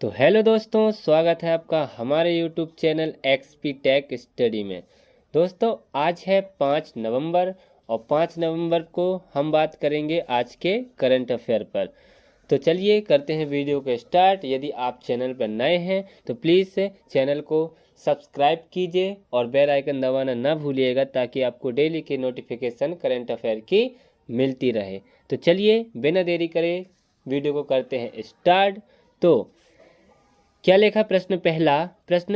तो हेलो दोस्तों, स्वागत है आपका हमारे YouTube channel XP tech study में। दोस्तों आज है 5 नवंबर और 5 नवंबर को हम बात करेंगे आज के करंट अफेयर पर। तो चलिए करते हैं वीडियो को स्टार्ट। यदि आप चैनल पर नए हैं तो प्लीज़ चैनल को सब्सक्राइब कीजिए और बेल आइकन दबाना ना भूलिएगा ताकि आपको डेली की नोटिफिकेशन करंट अफेयर की मिलती रहे। तो चलिए बिना देरी करे वीडियो को करते हैं स्टार्ट। तो क्या लिखा प्रश्न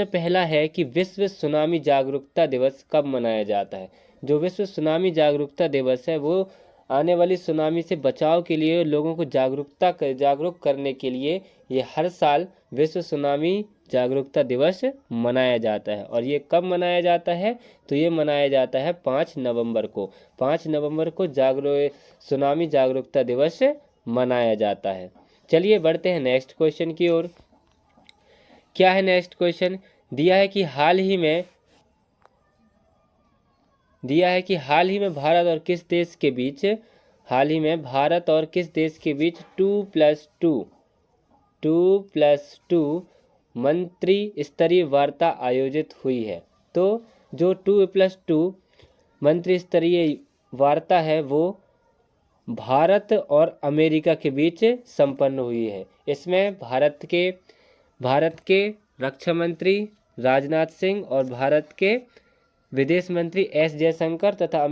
पहला है कि विश्व सुनामी जागरूकता दिवस कब मनाया जाता है। जो विश्व सुनामी जागरूकता दिवस है वो आने वाली सुनामी से बचाव के लिए लोगों को जागरूक करने के लिए ये हर साल विश्व सुनामी जागरूकता दिवस मनाया जाता है। और ये कब मनाया जाता है तो ये मनाया जाता है 5 नवंबर को। 5 नवंबर को सुनामी जागरूकता दिवस मनाया जाता है। चलिए बढ़ते हैं नेक्स्ट क्वेश्चन की ओर। क्या है नेक्स्ट क्वेश्चन? दिया है कि हाल ही में भारत और किस देश के बीच 2+2 मंत्री स्तरीय वार्ता आयोजित हुई है। तो जो 2+2 मंत्री स्तरीय वार्ता है वो भारत और अमेरिका के बीच संपन्न हुई है। इसमें भारत के रक्षा मंत्री राजनाथ सिंह और भारत के विदेश मंत्री एस जयशंकर तथा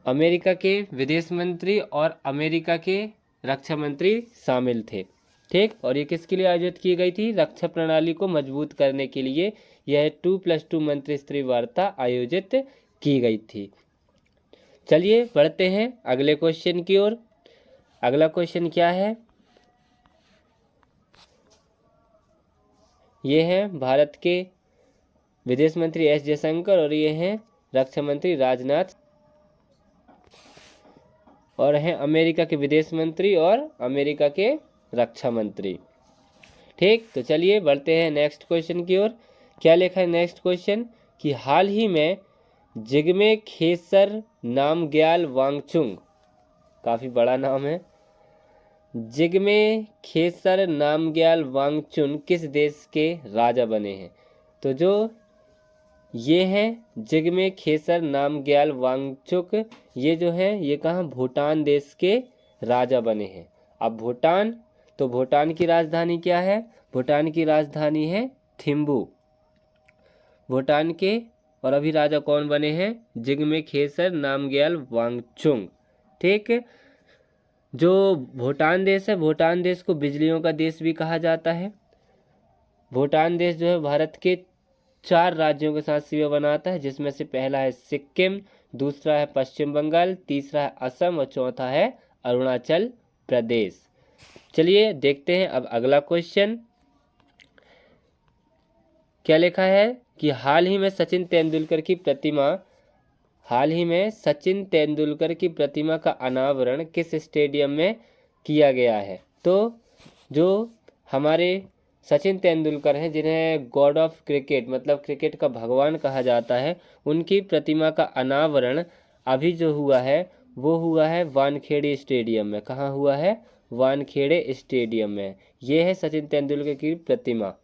अमेरिका के विदेश मंत्री और अमेरिका के रक्षा मंत्री शामिल थे। ठीक, और ये किसके लिए आयोजित की गई थी? रक्षा प्रणाली को मजबूत करने के लिए यह 2+2 मंत्री स्तरीय वार्ता आयोजित की गई थी। चलिए बढ़ते हैं अगले क्वेश्चन की ओर। अगला क्वेश्चन क्या है? ये हैं भारत के विदेश मंत्री एस जयशंकर और ये हैं रक्षा मंत्री राजनाथ और हैं अमेरिका के विदेश मंत्री और अमेरिका के रक्षा मंत्री। ठीक, तो चलिए बढ़ते हैं नेक्स्ट क्वेश्चन की ओर। क्या लिखा है नेक्स्ट क्वेश्चन? कि हाल ही में जिग्मे खेसर नामग्याल वांगचुक, काफ़ी बड़ा नाम है, जिग्मे खेसर नामग्याल वांगचुक किस देश के राजा बने हैं? तो जो ये हैं जिग्मे खेसर नामग्याल वांगचुक, ये जो हैं ये कहाँ? भूटान देश के राजा बने हैं। अब भूटान की राजधानी क्या है? भूटान की राजधानी है थिम्पू। भूटान के और अभी राजा कौन बने हैं? जिग्मे खेसर नामग्याल वांगचुक। ठीक, जो भूटान देश है, भूटान देश को बिजलियों का देश भी कहा जाता है। भूटान देश जो है भारत के 4 राज्यों के साथ सीमा बनाता है, जिसमें से पहला है सिक्किम, दूसरा है पश्चिम बंगाल, तीसरा है असम और चौथा है अरुणाचल प्रदेश। चलिए देखते हैं अब अगला क्वेश्चन। क्या लिखा है? कि हाल ही में सचिन तेंदुलकर की प्रतिमा का अनावरण किस स्टेडियम में किया गया है? तो जो हमारे सचिन तेंदुलकर हैं, जिन्हें गॉड ऑफ क्रिकेट मतलब क्रिकेट का भगवान कहा जाता है, उनकी प्रतिमा का अनावरण अभी जो हुआ है वो हुआ है वानखेड़े स्टेडियम में। कहाँ हुआ है? वानखेड़े स्टेडियम में। ये है सचिन तेंदुलकर की प्रतिमा।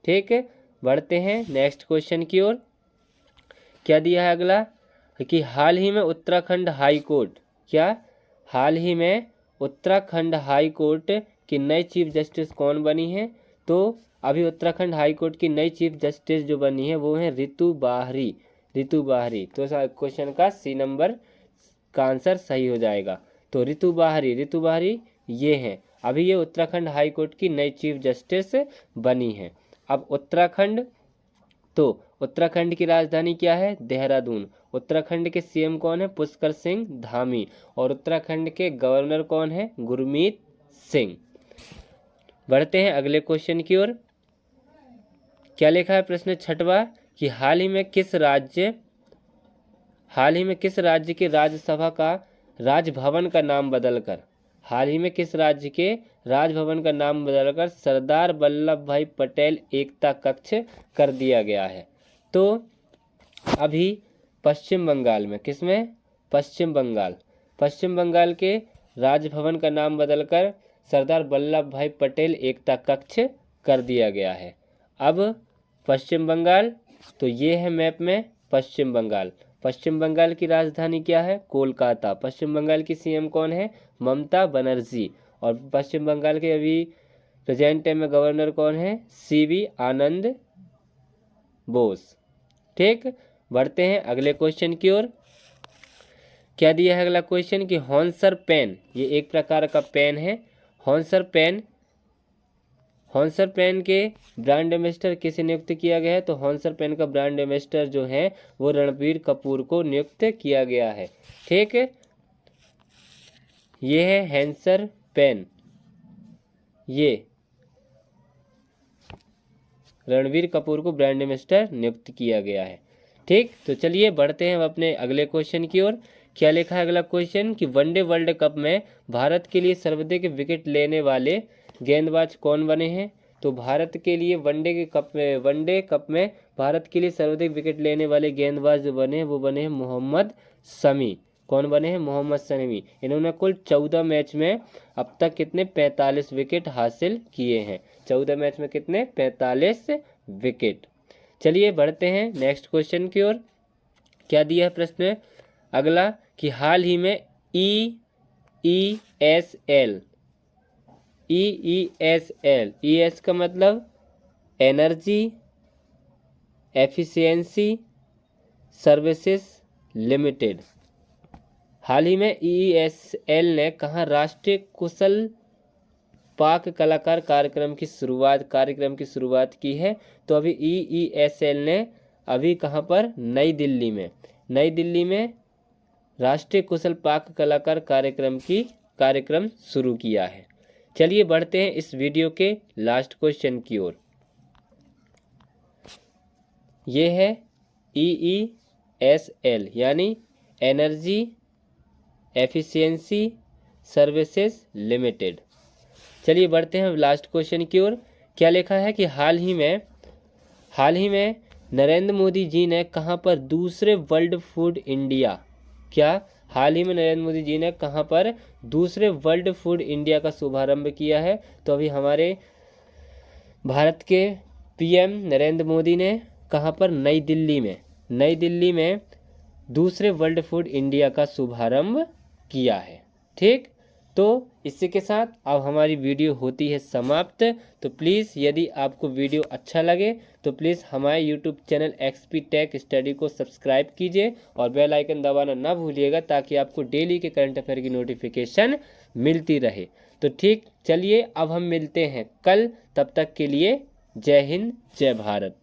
ठीक है, बढ़ते हैं नेक्स्ट क्वेश्चन की ओर। क्या दिया है अगला? कि हाल ही में उत्तराखंड हाई कोर्ट की नई चीफ जस्टिस कौन बनी है? तो अभी उत्तराखंड हाई कोर्ट की नई चीफ जस्टिस जो बनी है वो है ऋतु बाहरी। तो क्वेश्चन का सी नंबर का आंसर सही हो जाएगा। तो ऋतु बाहरी ये हैं, अभी ये उत्तराखंड हाई कोर्ट की नई चीफ जस्टिस बनी है। अब उत्तराखंड की राजधानी क्या है? देहरादून। उत्तराखंड के सीएम कौन है? पुष्कर सिंह धामी। और उत्तराखंड के गवर्नर कौन है? गुरमीत सिंह। बढ़ते हैं अगले क्वेश्चन की ओर। क्या लिखा है प्रश्न 6वां? कि हाल ही में किस राज्य के राज्यसभा का राजभवन का नाम बदलकर सरदार वल्लभ भाई पटेल एकता कक्ष कर दिया गया है? तो अभी पश्चिम बंगाल में, किसमें? पश्चिम बंगाल के राजभवन का नाम बदलकर सरदार वल्लभ भाई पटेल एकता कक्ष कर दिया गया है। अब पश्चिम बंगाल, तो ये है मैप में पश्चिम बंगाल। पश्चिम बंगाल की राजधानी क्या है? कोलकाता। पश्चिम बंगाल की सीएम कौन है? ममता बनर्जी। और पश्चिम बंगाल के अभी प्रेजेंट टाइम में गवर्नर कौन है? सीवी आनंद बोस। ठीक, बढ़ते हैं अगले क्वेश्चन की ओर। क्या दिया है अगला क्वेश्चन कि हॉन्सर पेन, ये एक प्रकार का पेन है। हॉन्सर पेन के ब्रांड एम्बेसडर किसे नियुक्त किया गया है? तो हॉन्सर पेन का ब्रांड एम्बेसडर जो है वो रणबीर कपूर को नियुक्त किया गया है। ठीक है, ये है हैंसर पेन, ये रणबीर कपूर को ब्रांड एम्बेसडर नियुक्त किया गया है। ठीक, तो चलिए बढ़ते हैं अपने अगले क्वेश्चन की ओर। क्या लिखा है अगला क्वेश्चन कि वनडे वर्ल्ड कप में भारत के लिए सर्वाधिक विकेट लेने वाले गेंदबाज कौन बने हैं? तो भारत के लिए वनडे कप में भारत के लिए सर्वाधिक विकेट लेने वाले गेंदबाज जो बने हैं वो बने हैं मोहम्मद शमी। कौन बने हैं? मोहम्मद शमी। इन्होंने कुल 14 मैच में अब तक कितने 45 विकेट हासिल किए हैं। 14 मैच में कितने? 45 विकेट। चलिए बढ़ते हैं नेक्स्ट क्वेश्चन की ओर। क्या दिया है प्रश्न अगला कि हाल ही में EESL का मतलब एनर्जी एफिशिएंसी सर्विसेज लिमिटेड। हाल ही में EESL ने कहाँ राष्ट्रीय कुशल पाक कलाकार कार्यक्रम की शुरुआत की है? तो अभी EESL ने अभी कहाँ पर? नई दिल्ली में राष्ट्रीय कुशल पाक कलाकार कार्यक्रम शुरू किया है। चलिए बढ़ते हैं इस वीडियो के लास्ट क्वेश्चन की ओर। ये है EESL यानी एनर्जी एफिशिएंसी सर्विसेज लिमिटेड। चलिए बढ़ते हैं लास्ट क्वेश्चन की ओर। क्या लिखा है कि हाल ही में नरेंद्र मोदी जी ने कहां पर दूसरे वर्ल्ड फूड इंडिया का शुभारंभ किया है? तो अभी हमारे भारत के PM नरेंद्र मोदी ने कहां पर? नई दिल्ली में दूसरे वर्ल्ड फूड इंडिया का शुभारंभ किया है। ठीक, तो इसी के साथ अब हमारी वीडियो होती है समाप्त। तो प्लीज़ यदि आपको वीडियो अच्छा लगे तो प्लीज़ हमारे YouTube channel XP tech study को सब्सक्राइब कीजिए और बेल आइकन दबाना ना भूलिएगा ताकि आपको डेली के करंट अफेयर की नोटिफिकेशन मिलती रहे। तो ठीक, चलिए अब हम मिलते हैं कल, तब तक के लिए जय हिंद जय भारत।